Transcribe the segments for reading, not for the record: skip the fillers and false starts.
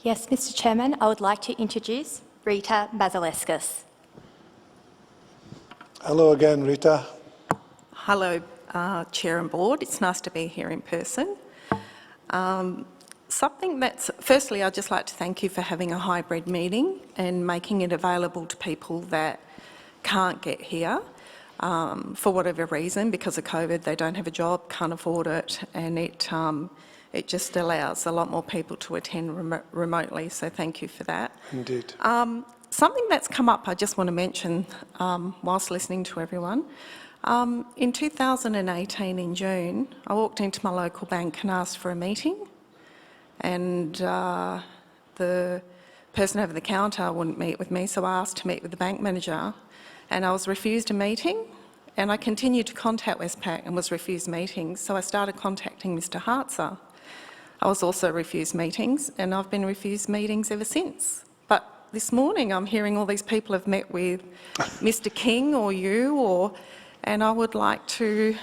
Yes, Mr Chairman, I would like to introduce Rita Mazaleskis. Hello again, Rita. Hello, Chair and Board. It's nice to be here in person. Firstly, I'd just like to thank you for having a hybrid meeting and making it available to people that can't get here for whatever reason. Because of COVID, they don't have a job, can't afford it, and it just allows a lot more people to attend remotely, so thank you for that. Indeed. Something that's come up I just want to mention whilst listening to everyone. In 2018 in June, I walked into my local bank and asked for a meeting, and the person over the counter wouldn't meet with me, so I asked to meet with the bank manager, and I was refused a meeting, and I continued to contact Westpac and was refused meetings, so I started contacting Mr Hartzer. I was also refused meetings, and I've been refused meetings ever since. But this morning I'm hearing all these people have met with Mr King or you, and I would like to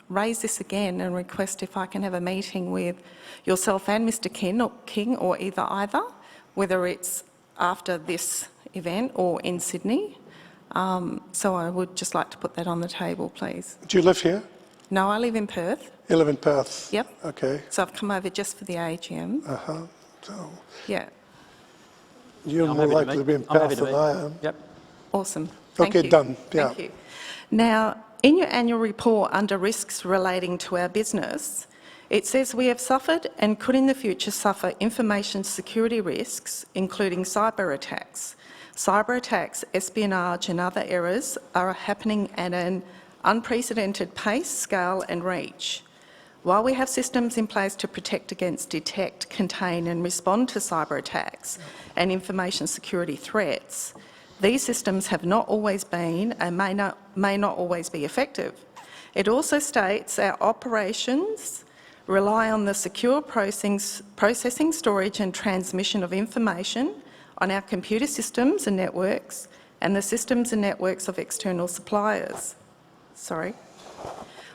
raise this again and request if I can have a meeting with yourself and Mr King or either, whether it's after this event or in Sydney. So I would just like to put that on the table, please. Do you live here? No, I live in Perth. You live in Perth? Yep. Okay. So I've come over just for the AGM. So Yeah. you're more likely to be in Perth than I am. Yep. Awesome. Thank Okay, you. done. Yeah. Thank you. Now, in your annual report under risks relating to our business, it says we have suffered and could in the future suffer information security risks, including cyber attacks. Cyber attacks, espionage and other errors are happening at an unprecedented pace, scale and reach. While we have systems in place to protect against, detect, contain and respond to cyber attacks and information security threats, these systems have not always been and may not always be effective. It also states our operations rely on the secure processing, storage and transmission of information on our computer systems and networks and the systems and networks of external suppliers.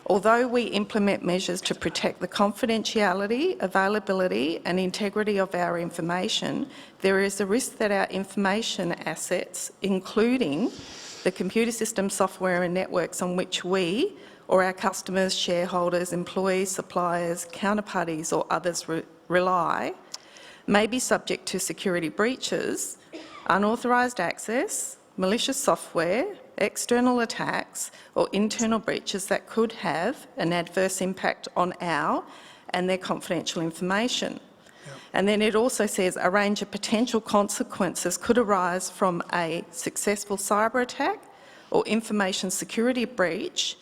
Although we implement measures to protect the confidentiality, availability and integrity of our information, there is a risk that our information assets, including the computer system software and networks on which we or our customers, shareholders, employees, suppliers, counterparties or others rely, may be subject to security breaches, unauthorised access, malicious software, external attacks or internal breaches that could have an adverse impact on our and their confidential information. Yep. And then it also says a range of potential consequences could arise from a successful cyber attack or information security breach,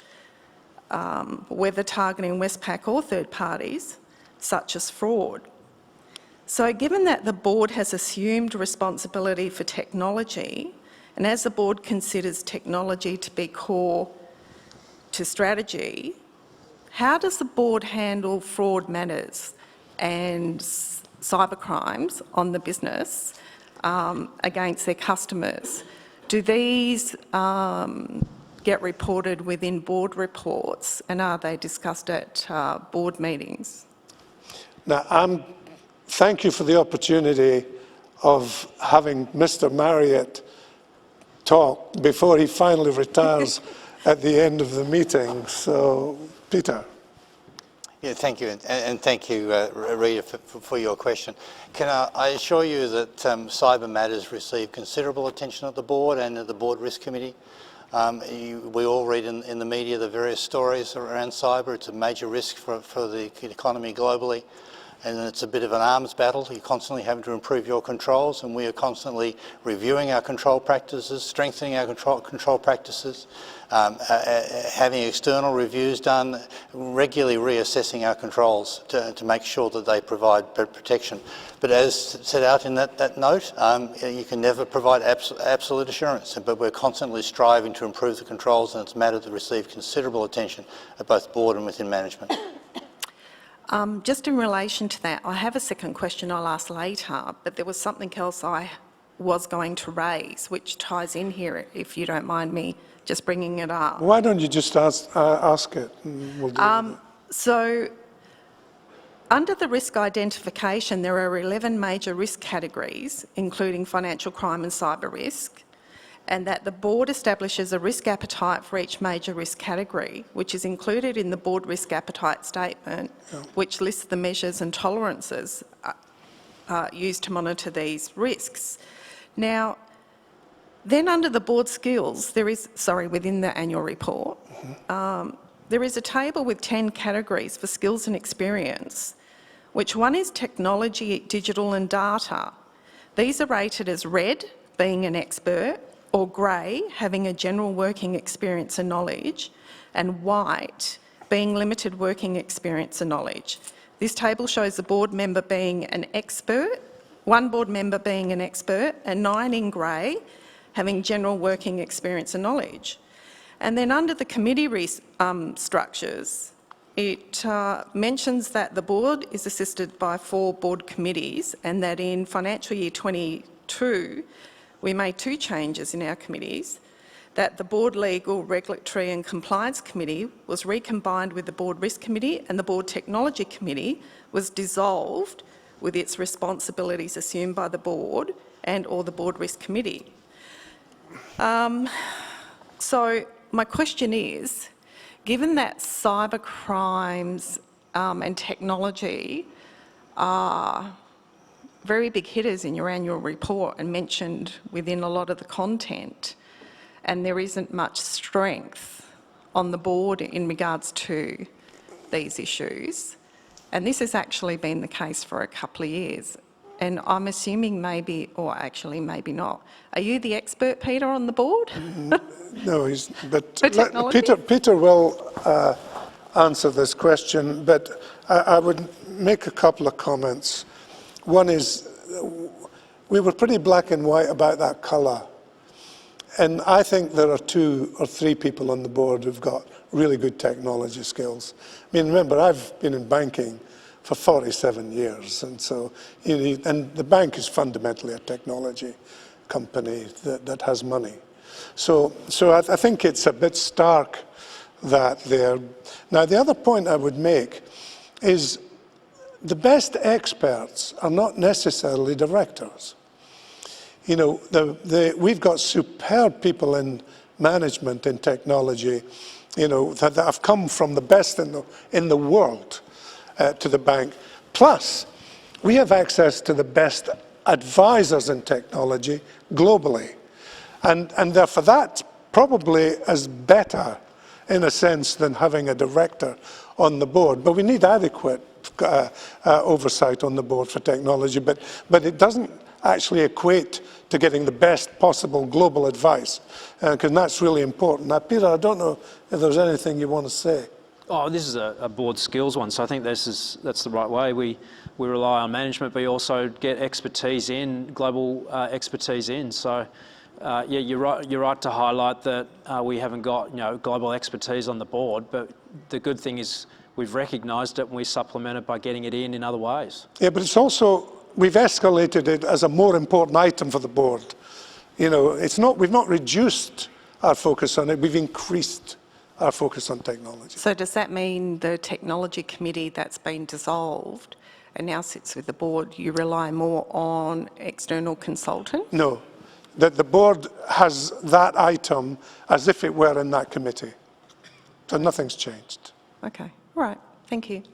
whether targeting Westpac or third parties, such as fraud. So given that the board has assumed responsibility for technology, and as the board considers technology to be core to strategy, how does the board handle fraud matters and cybercrimes on the business against their customers? Do these get reported within board reports, and are they discussed at board meetings? Now, thank you for the opportunity of having Mr. Marriott talk before he finally retires at the end of the meeting. So, Peter. Yeah, thank you, and thank you, Rita, for your question. Can I assure you that cyber matters receive considerable attention at the board and at the board risk committee. We all read in the media the various stories around cyber. It's a major risk for the economy globally. And it's a bit of an arms battle. You're constantly having to improve your controls, and we are constantly reviewing our control practices, strengthening our control practices, having external reviews done, regularly reassessing our controls to make sure that they provide protection. But as set out in that note, you can never provide absolute assurance, but we're constantly striving to improve the controls, and it's a matter that receives considerable attention at both board and within management. Just in relation to that, I have a second question I'll ask later, but there was something else I was going to raise, which ties in here, if you don't mind me just bringing it up. Why don't you just ask it, and we'll do it. So Under the risk identification, there are 11 major risk categories, including financial crime and cyber risk, and that the board establishes a risk appetite for each major risk category, which is included in the board risk appetite statement, which lists the measures and tolerances used to monitor these risks. Now, then under the board skills, within the annual report, there is a table with 10 categories for skills and experience, which one is technology, digital and data. These are rated as red, being an expert, or grey, having a general working experience and knowledge, and white, being limited working experience and knowledge. This table shows a board member being an expert, one board member being an expert, and 9 in grey, having general working experience and knowledge. And then under the committee structures, it mentions that the board is assisted by 4 board committees, and that in financial year 22, we made 2 changes in our committees, that the Board Legal, Regulatory and Compliance Committee was recombined with the Board Risk Committee, and the Board Technology Committee was dissolved with its responsibilities assumed by the board and or the Board Risk Committee. So my question is, given that cyber crimes and technology are very big hitters in your annual report and mentioned within a lot of the content, and there isn't much strength on the board in regards to these issues, and this has actually been the case for a couple of years, and I'm assuming maybe, or actually maybe not. Are you the expert, Peter, on the board? No, but For technology? Peter will answer this question, but I would make a couple of comments. One is, we were pretty black and white about that colour. And I think there are 2 or 3 people on the board who've got really good technology skills. I mean, remember, I've been in banking for 47 years, and so, and the bank is fundamentally a technology company that has money. So I think it's a bit stark that there. Now, the other point I would make is the best experts are not necessarily directors. You know, we've got superb people in management in technology, you know, that have come from the best in the world to the bank. Plus, we have access to the best advisors in technology globally. And therefore that probably is better in a sense than having a director on the board. But we need adequate oversight on the board for technology, but it doesn't actually equate to getting the best possible global advice, because that's really important. Now, Peter, I don't know if there's anything you want to say. Oh, this is a board skills one, so I think that's the right way. We rely on management, but we also get expertise in, global expertise in. So, yeah, you're right to highlight that we haven't got global expertise on the board, but the good thing is we've recognised it and we supplement it by getting it in other ways. Yeah, but it's also, we've escalated it as a more important item for the board. You know, we've not reduced our focus on it, we've increased our focus on technology. So does that mean the technology committee that's been dissolved and now sits with the board, you rely more on external consultants? No, that the board has that item as if it were in that committee. So nothing's changed. Okay, all right, thank you.